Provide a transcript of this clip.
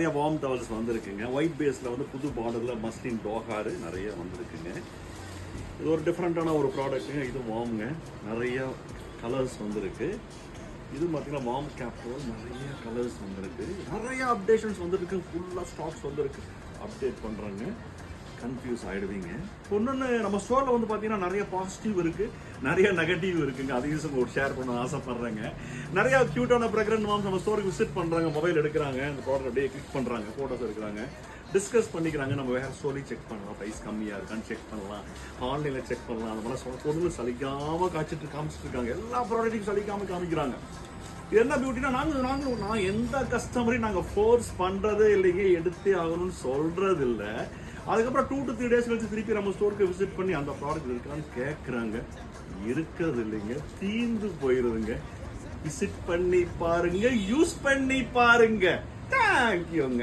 நிறைய warm towels வந்திருக்குங்க. White பேஸில் வந்து புது பார்டரில் மஸ்லின் டோகாரு நிறைய வந்திருக்குங்க. இது ஒரு டிஃப்ரெண்ட்டான ஒரு ப்ராடக்ட்டுங்க. இது வார்முங்க. நிறைய கலர்ஸ் வந்திருக்கு. இது பார்த்தீங்கன்னா வார்ம் கேப்போல் நிறைய கலர்ஸ் வந்திருக்கு. நிறைய அப்டேஷன்ஸ் வந்துருக்கு. ஃபுல்லாக ஸ்டாக்ஸ் வந்திருக்கு. அப்டேட் பண்ணுறாங்க. கன்ஃபியூஸ் ஆகிடுவீங்க. ஒன்று நம்ம ஸ்டோரில் வந்து பார்த்தீங்கன்னா நிறைய பாசிட்டிவ் இருக்குது, நிறைய நெகட்டிவ் இருக்குங்க. அதையும் ஒரு ஷேர் பண்ண ஆசைப்படுறேங்க. நிறைய க்யூட்டான ப்ரெக்னன்ட் மாம்ஸ் நம்ம ஸ்டோருக்கு விசிட் பண்ணுறாங்க, மொபைல் எடுக்கிறாங்க, இந்த ப்ராடக்ட் அப்படியே கிளிக் பண்ணுறாங்க, ஃபோட்டோஸ் எடுக்கிறாங்க, டிஸ்கஸ் பண்ணிக்கிறாங்க. நம்ம வேறு ஸ்டோரி செக் பண்ணலாம், ப்ரைஸ் கம்மியாக இருக்கான்னு செக் பண்ணலாம், ஆன்லைனில் செக் பண்ணலாம். அந்த மாதிரி பொருள் சலிக்காமல் காமிச்சிட்டு இருக்காங்க. எல்லா ப்ராடக்ட்டையும் சலிக்காமல் காமிக்கிறாங்க. என்ன பியூட்டினா நான் எந்த கஸ்டமரையும் நாங்கள் ஃபோர்ஸ் பண்ணுறதே இல்லைங்க, எடுத்தே ஆகணும்னு சொல்கிறது இல்லை. அதுக்கப்புறம் 2 to 3 days கழிச்சு திருப்பி நம்ம ஸ்டோருக்கு விசிட் பண்ணி அந்த ப்ராடக்ட் இருக்கான்னு கேட்குறாங்க. இருக்கிறது இல்லைங்க, தீர்ந்து போயிருதுங்க. விசிட் பண்ணி பாருங்க, யூஸ் பண்ணி பாருங்க. தேங்க்யூங்க.